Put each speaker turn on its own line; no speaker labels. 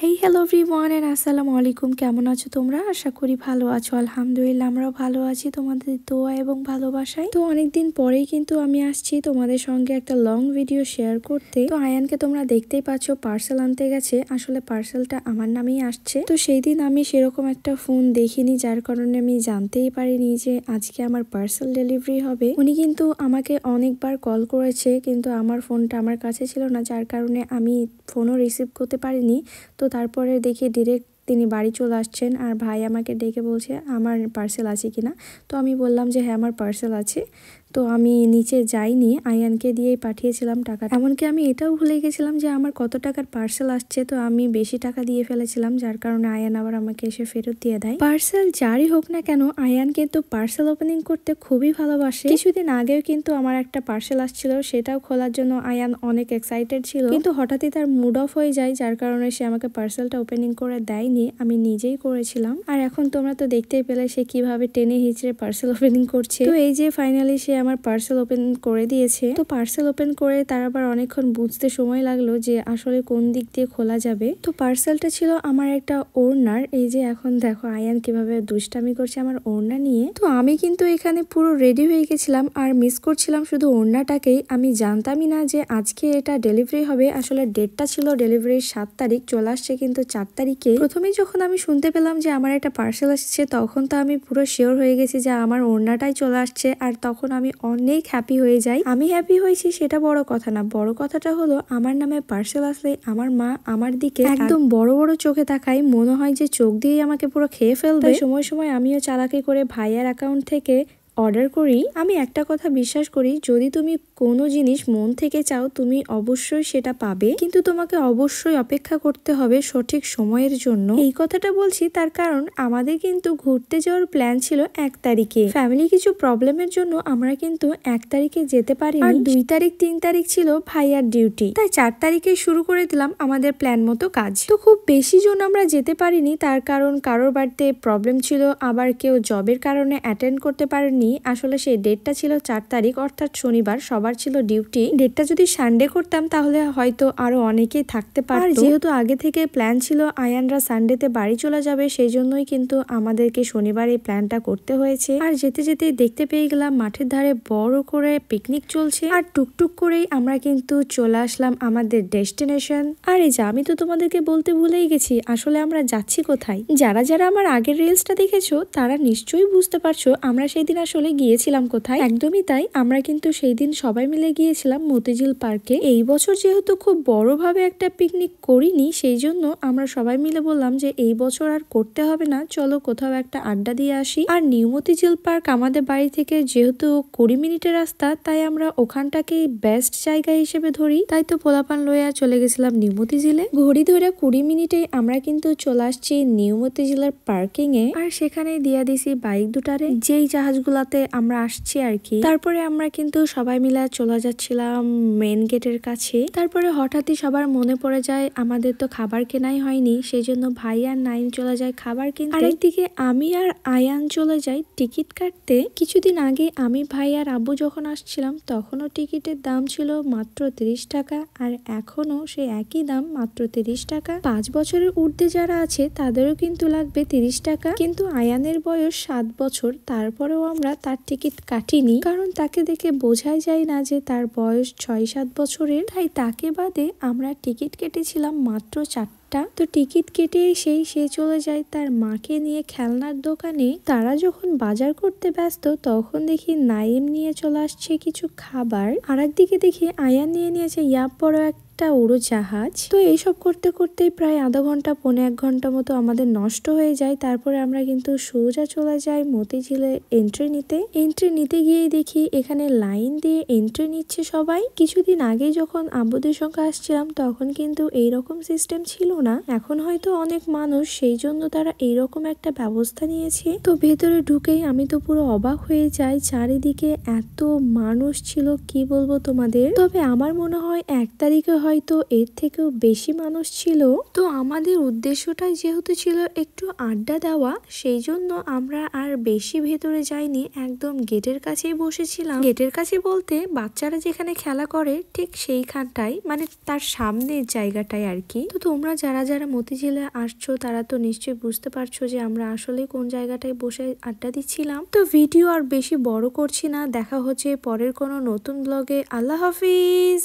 Hey hello everyone and আসসালামু আলাইকুম। কেমন আছো তোমরা? আশা করি ভালো আছো। আলহামদুলিল্লাহ আমরাও ভালো আছি তোমাদের দোয়া এবং ভালোবাসায়। তো অনেকদিন পরেই কিন্তু আমি আসছি তোমাদের সঙ্গে একটা লং ভিডিও শেয়ার করতে। তো আয়ানকে তোমরা দেখতেই পাচ্ছ পার্সেল আনতে গেছে। আসলে পার্সেলটা আমার নামেই আসছে। তো সেই দিন আমি সেরকম একটা ফোন দেখিনি, যার কারণে আমি জানতেই পারিনি যে আজকে আমার পার্সেল ডেলিভারি হবে। উনি কিন্তু আমাকে অনেকবার কল করেছে, কিন্তু আমার ফোনটা আমার কাছে ছিল না, যার কারণে আমি ফোনও রিসিভ করতে পারিনি। তো তারপরে দেখি ডিরেক্ট তিনি বাড়ি চলে আসছেন, আর ভাই আমাকে ডেকে বলছে আমার পার্সেল আছে কিনা। তো আমি বললাম যে হ্যাঁ আমার পার্সেল আছে। তো আমি নিচে যাইনি, আয়ানকে দিয়েই পাঠিয়েছিলাম টাকা। এমনকি আমি এটাও ভুলে গেছিলাম যে আমার কত টাকার পার্সেল আসছে। তো আমি বেশি টাকা দিয়ে ফেলেছিলাম, যার কারণে আয়ান আবার আমাকে এসে ফেরত দিয়ে দেয়। পার্সেল যারই হোক না কেন, আয়ান কিন্তু পার্সেল ওপেনিং করতে খুবই ভালোবাসে। কিছুদিন আগেও কিন্তু আমার একটা পার্সেল আসছিল, সেটাও খোলার জন্য আয়ান অনেক এক্সাইটেড ছিল, কিন্তু হঠাৎই তার মুড অফ হয়ে যায়, যার কারণে সে আমাকে পার্সেলটা ওপেনিং করে দেয়নি, আমি নিজেই করেছিলাম। আর এখন তোমরা তো দেখতেই পেলে সে কিভাবে টেনে হিচড়ে পার্সেল ওপেনিং করছে। তো এই যে ফাইনালি সে আমার পার্সেল ওপেন করে দিয়েছে। তো পার্সেল ওপেন করে তার আবার অনেকক্ষণ বুঝতে সময় লাগলো যে আসলে কোন দিক দিয়ে খোলা যাবে। তো পার্সেলটা ছিল আমার একটা ওড়নার। এই যে এখন দেখো আয়ান কিভাবে দুষ্টামি করছে আমার ওড়না নিয়ে। তো আমি কিন্তু এখানে পুরো রেডি হয়ে গেছিলাম আর মিস করছিলাম শুধু ওড়নাটাকেই। আমি জানতামই না যে আজকে এটা ডেলিভারি হবে। আসলে ডেটটা ছিল ডেলিভারির 7 তারিখ, চলে আসছে কিন্তু 4 তারিখে। প্রথমেই যখন আমি শুনতে পেলাম যে আমার একটা পার্সেল আসছে, তখন তো আমি পুরো শিওর হয়ে গেছি যে আমার ওড়নাটাই চলে আসছে। আর তখন আমি অনেক হ্যাপি হয়ে যাই। আমি হ্যাপি হয়েছি সেটা বড় কথা না, বড় কথাটা হলো আমার নামে পার্সেল আসলে আমার মা আমার দিকে একদম বড় বড় চোখে তাকায়, মনে হয় যে চোখ দিয়েই আমাকে পুরো খেয়ে ফেলবে। সময় সময় আমিও চালাকি করে ভাইয়ার অ্যাকাউন্ট থেকে অর্ডার করি। আমি একটা কথা বিশ্বাস করি, যদি তুমি কোনো জিনিস মন থেকে চাও তুমি অবশ্যই সেটা পাবে, কিন্তু তোমাকে অবশ্যই অপেক্ষা করতে হবে সঠিক সময়ের জন্য। এই কথাটা বলছি তার কারণ আমাদের কিন্তু ঘুরতে যাওয়ার প্ল্যান ছিল 1 তারিখে। ফ্যামিলি কিছু প্রবলেমের জন্য আমরা কিন্তু 1 তারিখে যেতে পারিনি। আর 2 তারিখ 3 তারিখ ছিল ভাইয়ার ডিউটি, তাই 4 তারিখে শুরু করে দিলাম আমাদের প্ল্যান মতো কাজ। তো খুব বেশি জন আমরা যেতে পারিনি, তার কারণ কারোর বাড়িতে প্রবলেম ছিল, আবার কেউ জবের কারণে অ্যাটেন্ড করতে পারেনি। আসলে সেই ডেটটা ছিল 4 তারিখ অর্থাৎ শনিবার, সবার ছিল ডিউটি। ডেটটা যদি সানডে করতাম তাহলে হয়তো আরো অনেকেই থাকতে পারতো। আর যেহেতু আগে থেকে প্ল্যান ছিল আয়ানরা সানডেতে বাড়ি চলে যাবে, সেই জন্যই কিন্তু আমাদেরকে শনিবার এই প্ল্যানটা করতে হয়েছে। আর যেতে যেতে দেখতে পেয়ে গেলাম মাঠের ধারে বড় করে পিকনিক চলছে, আর টুকটুক করেই আমরা কিন্তু চলে আসলাম আমাদের ডেস্টিনেশন। আর এই যে আমি তো তোমাদেরকে বলতে ভুলেই গেছি আসলে আমরা যাচ্ছি কোথায়। যারা যারা আমার আগের রিলসটা দেখেছো তারা নিশ্চয়ই বুঝতে পারছো আমরা সেই দিন আসলে গিয়েছিলাম কোথায়। একদমই তাই, আমরা কিন্তু সেই দিন সবাই মিলে গিয়েছিলাম মতিঝিল পার্কে। এই বছর যেহেতু খুব বড়ভাবে একটা পিকনিক করিনি, সেই জন্য আমরা সবাই মিলে বললাম যে এই বছর আর করতে হবে না, চলো কোথাও একটা আড্ডা দিয়ে আসি। আর নিউ মতিঝিল পার্ক আমাদের বাড়ি থেকে যেহেতু 20 মিনিটের রাস্তা, তাই আমরা ওখানটাকেই বেস্ট জায়গা হিসেবে ধরি। তাই তো পোলাপান লইয়া চলে গেছিলাম নিউ মতিঝিলে। ঘড়ি ধরে 20 মিনিটে আমরা কিন্তু চলে আসছি নিউ মতিঝিলের পার্কিং এ। আর সেখানে দিয়া দিছি বাইক দুটারে, যেই জাহাজগুলাতে আমরা আসছি আর কি। তারপরে আমরা কিন্তু সবাই মিলে চলে যাচ্ছিলাম মেন গেটের কাছে। তারপরে হঠাৎই সবার মনে পড়ে যায় আমাদের তো খাবার কেনাই হয়নি, সেই জন্য ভাই আর নাইম চলে যায় খাবার কিনতে। আরেকদিকে আমি আর আয়ান চলে যাই টিকিট কাটতে। কিছুদিন আগে আমি, ভাই আর আব্বু যখন আসছিলাম তখনও টিকিটের দাম ছিল মাত্র 30 টাকা, আর এখনো সে একই দাম মাত্র 30 টাকা। 5 বছরের ঊর্ধ্বে যারা আছে তাদেরও কিন্তু লাগবে 30 টাকা। কিন্তু আয়ানের বয়স 7 বছর, তারপরেও আমরা তার টিকিট কাটিনি, কারণ তাকে দেখে বোঝাই যায় না যে তার বয়স 6-7 বছরের। তাই তাকে বাদে আমরা টিকিট কেটেছিলাম মাত্র 4টা। তো টিকিট কেটে এসেই সে চলে যায় তার মাকে নিয়ে খেলনার দোকানে। তারা যখন বাজার করতে ব্যস্ত তখন দেখি নাইম নিয়ে চলে আসছে কিছু খাবার, আর একদিকে দেখি আয়ান নিয়ে নিয়েছে ইয়াপ বড় একটা উড়োজাহাজ। তো এইসব করতে করতেই প্রায় আধা ঘন্টা 1.5 ঘন্টা মতো আমাদের নষ্ট হয়ে যায়। তারপরে আমরা কিন্তু সোজা চলে যাই মতিঝিলে এন্ট্রি নিতে। এন্ট্রি নিতে গিয়েই দেখি এখানে লাইন দিয়ে এন্ট্রি নিচ্ছে সবাই। কিছুদিন আগে যখন আব্বুদের সঙ্গে আসছিলাম তখন কিন্তু এইরকম সিস্টেম ছিল না, এখন হয়তো অনেক মানুষ সেই জন্য তারা এইরকম একটা ব্যবস্থা নিয়েছে। তো ভেতরে ঢুকেই আমি তো পুরো অবাক হয়ে যাই, চারিদিকে এত মানুষ ছিল কি বলবো তোমাদের। তবে আমার মনে হয় 1 তারিখে হয়তো এর থেকেও বেশি মানুষ ছিল। তো আমাদের উদ্দেশ্যটাই যেহেতু ছিল একটু আড্ডা দেওয়া, সেই জন্য আমরা আর বেশি ভেতরে যাইনি, একদম গেটের কাছেই বসেছিলাম। গেটের কাছে বলতে বাচ্চারা যেখানে খেলা করে ঠিক সেইখানটাই, মানে তার সামনের জায়গাটাই আর কি। তো তোমরা যারা যারা মতিঝিলে আসছো তারা তো নিশ্চয়ই বুঝতে পারছো যে আমরা আসলে কোন জায়গাটায় বসে আড্ডা দিচ্ছিলাম। তো ভিডিও আর বেশি বড় করছি না, দেখা হচ্ছে পরের কোনো নতুন ব্লগে। আল্লাহ হাফিজ।